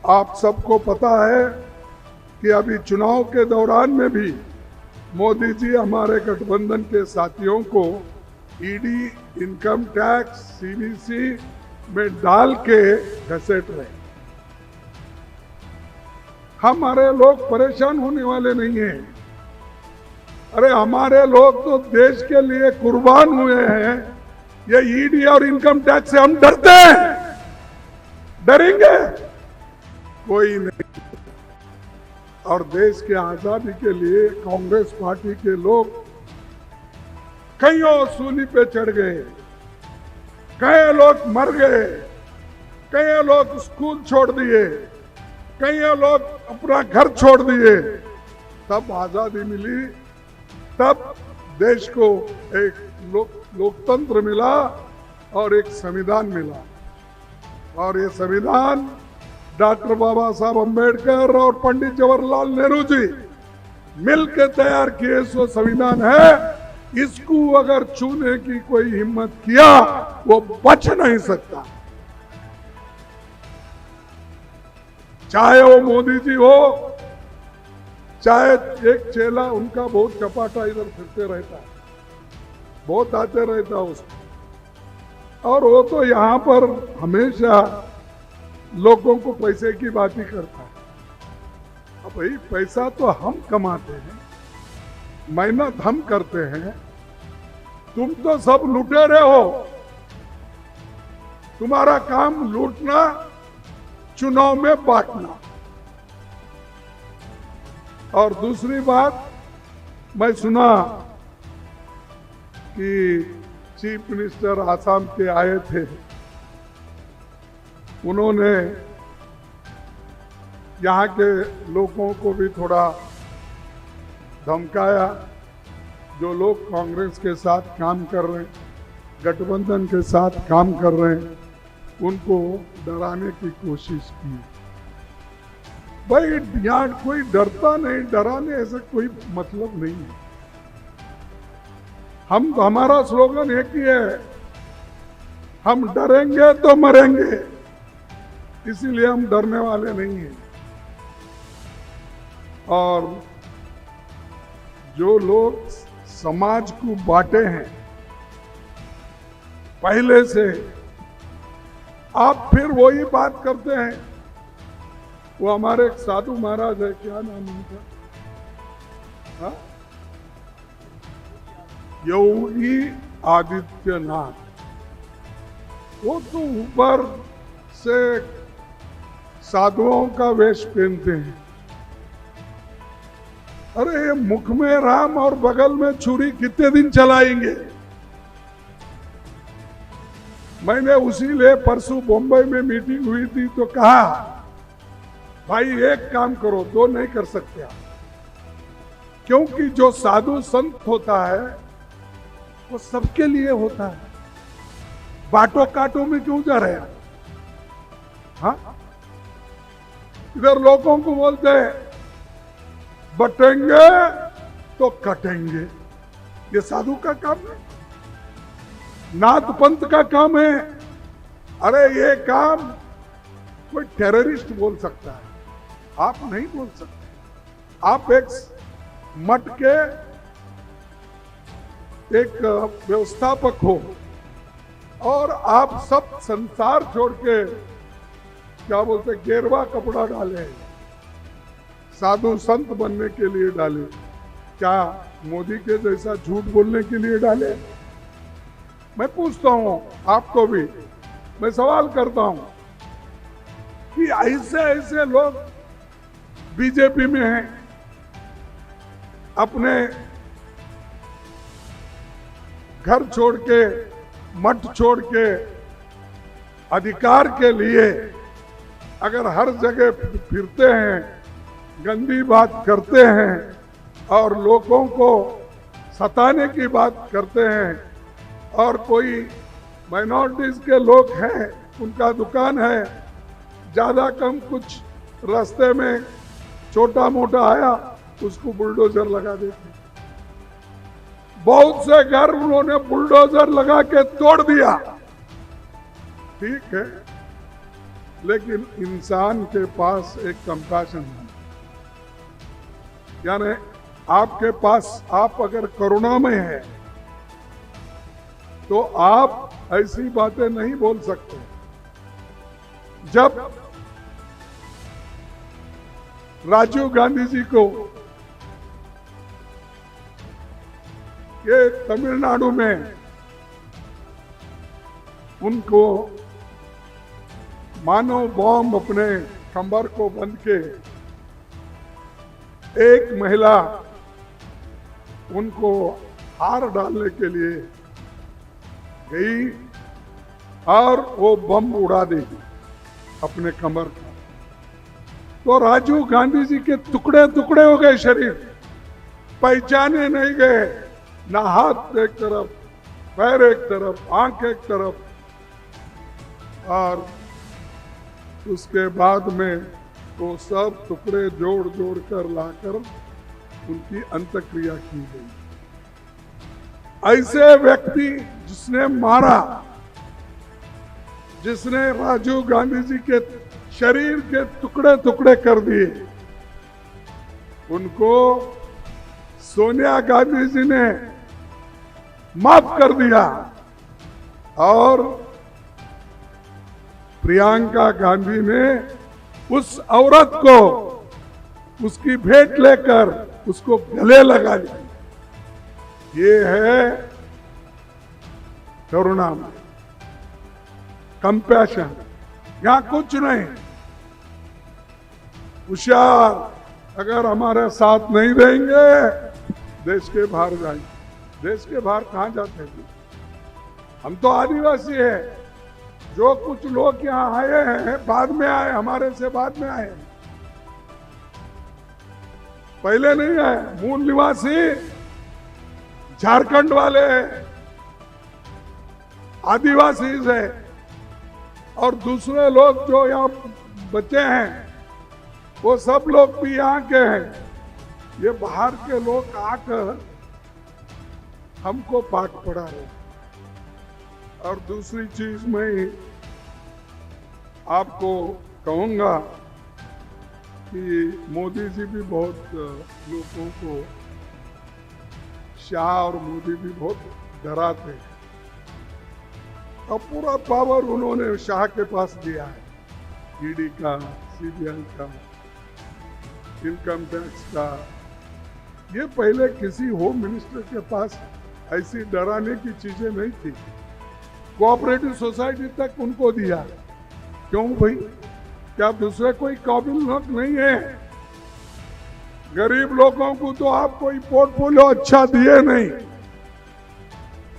आप सबको पता है कि अभी चुनाव के दौरान में भी मोदी जी हमारे गठबंधन के साथियों को ईडी, इनकम टैक्स, सीबीसी में डाल के घसीट रहे। हमारे लोग परेशान होने वाले नहीं हैं। अरे हमारे लोग तो देश के लिए कुर्बान हुए हैं। ये ईडी और इनकम टैक्स से हम डरते हैं? डरेंगे? कोई नहीं। और देश के आजादी के लिए कांग्रेस पार्टी के लोग कईयों सूली पे चढ़ गए, कई लोग मर गए, कई लोग स्कूल छोड़ दिए, कई लोग अपना घर छोड़ दिए। तब आजादी मिली, तब देश को एक लोकतंत्र मिला और एक संविधान मिला। और ये संविधान डॉक्टर बाबा साहब अम्बेडकर और पंडित जवाहरलाल नेहरू जी मिलकर तैयार किए सो संविधान है। इसको अगर छूने की कोई हिम्मत किया वो बच नहीं सकता। चाहे वो मोदी जी हो, चाहे एक चेला उनका बहुत चपाटा इधर फिरते रहता है, बहुत आते रहता है उसको, और वो तो यहाँ पर हमेशा लोगों को पैसे की बात ही करता है। अब भाई पैसा तो हम कमाते हैं, मेहनत हम करते हैं, तुम तो सब लुटेरे हो। तुम्हारा काम लूटना, चुनाव में बांटना। और दूसरी बात, मैं सुना कि चीफ मिनिस्टर आसाम के आए थे, उन्होंने यहाँ के लोगों को भी थोड़ा धमकाया। जो लोग कांग्रेस के साथ काम कर रहे हैं, गठबंधन के साथ काम कर रहे हैं, उनको डराने की कोशिश की। भाई यहाँ कोई डरता नहीं, डराने ऐसा कोई मतलब नहीं है। हमारा स्लोगन एक ही है, हम डरेंगे तो मरेंगे, इसीलिए हम डरने वाले नहीं हैं। और जो लोग समाज को बांटे हैं पहले से, आप फिर वही बात करते हैं। वो हमारे एक साधु महाराज है, क्या नाम उनका, हाँ? योगी आदित्यनाथ। वो तो ऊपर से साधुओं का वेश पहनते हैं। अरे मुख में राम और बगल में छुरी कितने दिन चलाएंगे? मैंने उसीलिए परसों बॉम्बे में मीटिंग हुई थी तो कहा, भाई एक काम करो, दो नहीं कर सकते आप। क्योंकि जो साधु संत होता है वो सबके लिए होता है। बाटो काटो में क्यों जा रहे हैं? हाँ, इधर लोगों को बोलते हैं बटेंगे तो कटेंगे। ये साधु का काम है, नाथ पंथ का काम है। अरे ये काम कोई टेररिस्ट बोल सकता है, आप नहीं बोल सकते। आप एक मठ के एक व्यवस्थापक हो और आप सब संसार छोड़ के, क्या बोलते, गेरवा कपड़ा डाले, साधु संत बनने के लिए डाले। क्या मोदी के जैसा झूठ बोलने के लिए डाले? मैं पूछता हूं आपको भी, मैं सवाल करता हूं कि ऐसे ऐसे लोग बीजेपी में हैं, अपने घर छोड़ के, मठ छोड़ के, अधिकार के लिए अगर हर जगह फिरते हैं, गंदी बात करते हैं और लोगों को सताने की बात करते हैं, और कोई माइनॉरिटीज के लोग हैं, उनका दुकान है, ज्यादा कम कुछ रास्ते में छोटा मोटा आया, उसको बुलडोजर लगा देते। बहुत से घर उन्होंने बुलडोजर लगा के तोड़ दिया। ठीक है, लेकिन इंसान के पास एक कंपैशन है, यानी आपके पास, आप अगर करुणा में है तो आप ऐसी बातें नहीं बोल सकते। जब राजीव गांधी जी को ये तमिलनाडु में उनको मानो बॉम्ब अपने कमर को बंध के एक महिला उनको हार डालने के लिए गई और वो बम उड़ा देगी अपने कमर का, तो राजीव गांधी जी के टुकड़े टुकड़े हो गए शरीर, पहचाने नहीं गए, ना हाथ एक तरफ, पैर एक तरफ, आंख एक तरफ, और उसके बाद में वो सब टुकड़े जोड़ जोड़ कर लाकर उनकी अंत्यक्रिया की गई। ऐसे व्यक्ति जिसने मारा, जिसने राजीव गांधी जी के शरीर के टुकड़े टुकड़े कर दिए, उनको सोनिया गांधी जी ने माफ कर दिया और प्रियंका गांधी ने उस औरत को उसकी भेंट लेकर उसको गले लगा लिया। ये है करुणा, कंपैशन, यहां कुछ नहीं। होशियार अगर हमारे साथ नहीं रहेंगे, देश के बाहर जाएंगे। देश के बाहर कहां जाते हैं? हम तो आदिवासी है। जो कुछ लोग यहाँ आए हैं बाद में आए, हमारे से बाद में आए, पहले नहीं आए। मूल निवासी झारखंड वाले हैं, आदिवासी है, और दूसरे लोग जो यहाँ बचे हैं वो सब लोग भी यहाँ के हैं। ये बाहर के लोग आकर हमको पाठ पढ़ा रहे। और दूसरी चीज मैं आपको कहूंगा कि मोदी जी भी बहुत लोगों को, शाह और मोदी भी बहुत डराते हैं, और पूरा पावर उन्होंने शाह के पास दिया है, ईडी का, सीबीआई का, इनकम टैक्स का। ये पहले किसी होम मिनिस्टर के पास ऐसी डराने की चीजें नहीं थी। कोऑपरेटिव सोसाइटी तक उनको दिया। क्यों भाई? क्या दूसरे कोई काबिल लोग नहीं है? गरीब लोगों को तो आप कोई पोर्टफोलियो अच्छा दिए नहीं।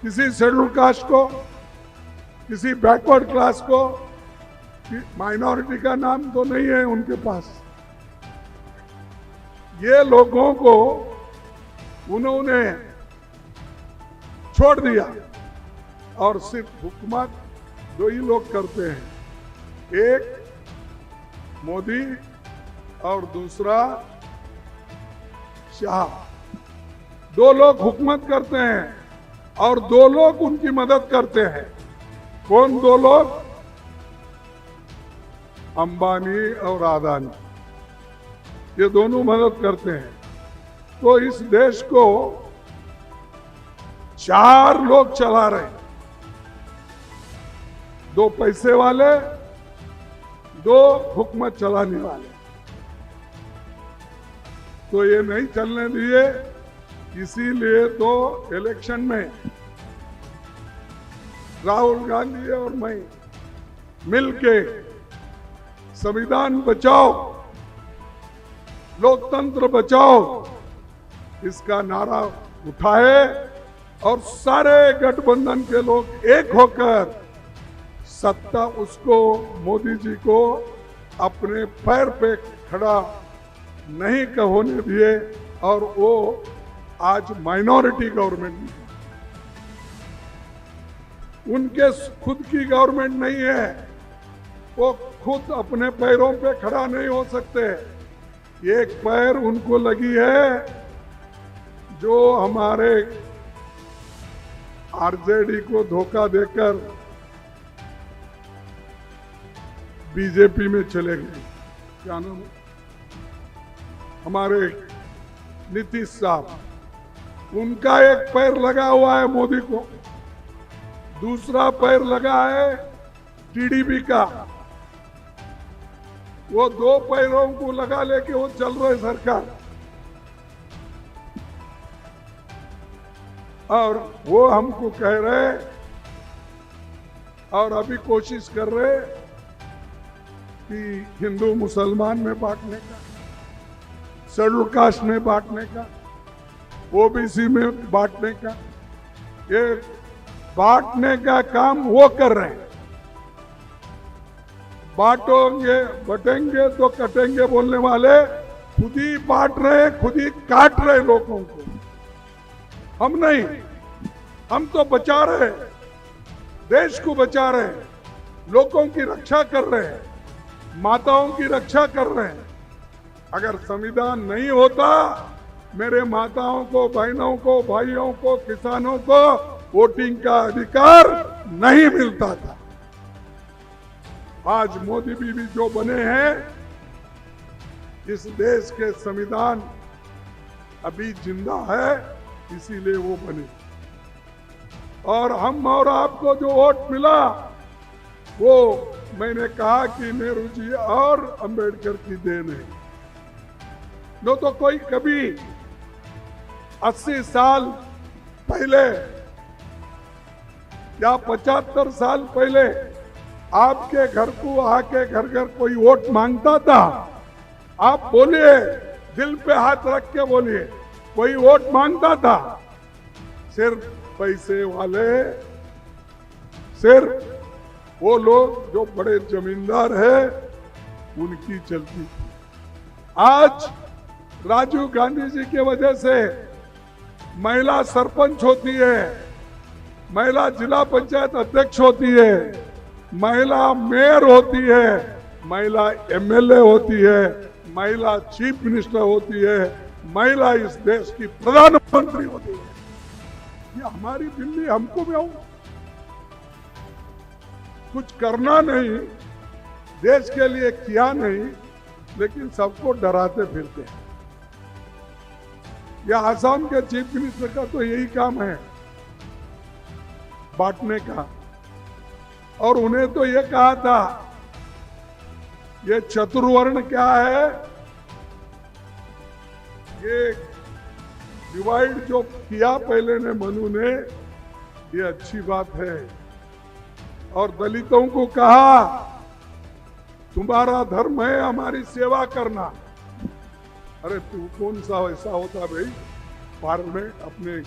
किसी शेड्यूल कास्ट को, किसी बैकवर्ड क्लास को, माइनॉरिटी का नाम तो नहीं है उनके पास। ये लोगों को उन्होंने छोड़ दिया, और सिर्फ हुकूमत दो ही लोग करते हैं, एक मोदी और दूसरा शाह। दो लोग हुकूमत करते हैं और दो लोग उनकी मदद करते हैं। कौन दो लोग? अंबानी और अदानी, ये दोनों मदद करते हैं। तो इस देश को चार लोग चला रहे हैं, दो पैसे वाले, दो हुकूमत चलाने वाले। तो ये नहीं चलने दिए, इसीलिए तो इलेक्शन में राहुल गांधी और मैं मिलके संविधान बचाओ, लोकतंत्र बचाओ, इसका नारा उठाए, और सारे गठबंधन के लोग एक होकर सत्ता उसको, मोदी जी को अपने पैर पे खड़ा नहीं होने दिए, और वो आज माइनॉरिटी गवर्नमेंट में, उनके खुद की गवर्नमेंट नहीं है, वो खुद अपने पैरों पे खड़ा नहीं हो सकते। एक पैर उनको लगी है जो हमारे आरजेडी को धोखा देकर बीजेपी में चले गए। क्या नाम है? हमारे नीतीश साहब, उनका एक पैर लगा हुआ है मोदी को, दूसरा पैर लगा है टीडीपी का। वो दो पैरों को लगा लेके वो चल रहे सरकार, और वो हमको कह रहे और अभी कोशिश कर रहे कि हिंदू मुसलमान में बांटने का, शेड्यूल कास्ट में बांटने का, ओबीसी में बांटने का, ये बांटने का काम वो कर रहे हैं। बांटोगे बटेंगे तो कटेंगे बोलने वाले खुद ही बांट रहे, खुद ही काट रहे लोगों को। हम नहीं, हम तो बचा रहे, देश को बचा रहे, लोगों की रक्षा कर रहे हैं, माताओं की रक्षा कर रहे हैं। अगर संविधान नहीं होता, मेरे माताओं को, बहनों को, भाइयों को, किसानों को वोटिंग का अधिकार नहीं मिलता था। आज मोदी बीबी जो बने हैं, इस देश के संविधान अभी जिंदा है, इसीलिए वो बने। और हम और आपको जो वोट मिला, वो मैंने कहा कि नेहरू जी और अंबेडकर की देन है। न तो कोई कभी 80 साल पहले या 75 साल पहले आपके घर को आके घर घर कोई वोट मांगता था? आप बोलिए, दिल पे हाथ रख के बोलिए, कोई वोट मांगता था? सिर्फ पैसे वाले, सिर्फ वो लोग जो बड़े जमींदार हैं, उनकी चलती थी। आज राजीव गांधी जी की वजह से महिला सरपंच होती है, महिला जिला पंचायत अध्यक्ष होती है, महिला मेयर होती है, महिला एमएलए होती है, महिला चीफ मिनिस्टर होती है, महिला इस देश की प्रधानमंत्री होती है। ये हमारी दिल्ली हमको भी कुछ करना नहीं, देश के लिए किया नहीं, लेकिन सबको डराते फिरते हैं। यह आसाम के चीफ मिनिस्टर का तो यही काम है, बांटने का। और उन्हें तो ये कहा था, ये चतुर्वर्ण क्या है, ये डिवाइड जो किया पहले ने मनु ने, ये अच्छी बात है। और दलितों को कहा, तुम्हारा धर्म है हमारी सेवा करना। अरे तू कौन सा ऐसा होता भाई पार्लियामेंट, अपने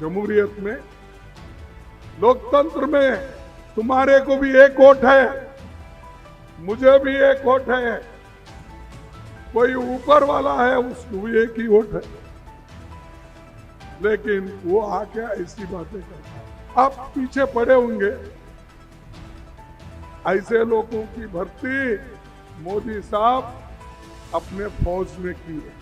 जमहूरियत में, लोकतंत्र में तुम्हारे को भी एक वोट है, मुझे भी एक वोट है, कोई ऊपर वाला है उसको भी एक ही वोट है। लेकिन वो आके ऐसी बातें करता है। आप पीछे पड़े होंगे, ऐसे लोगों की भर्ती मोदी साहब अपने फौज में की है।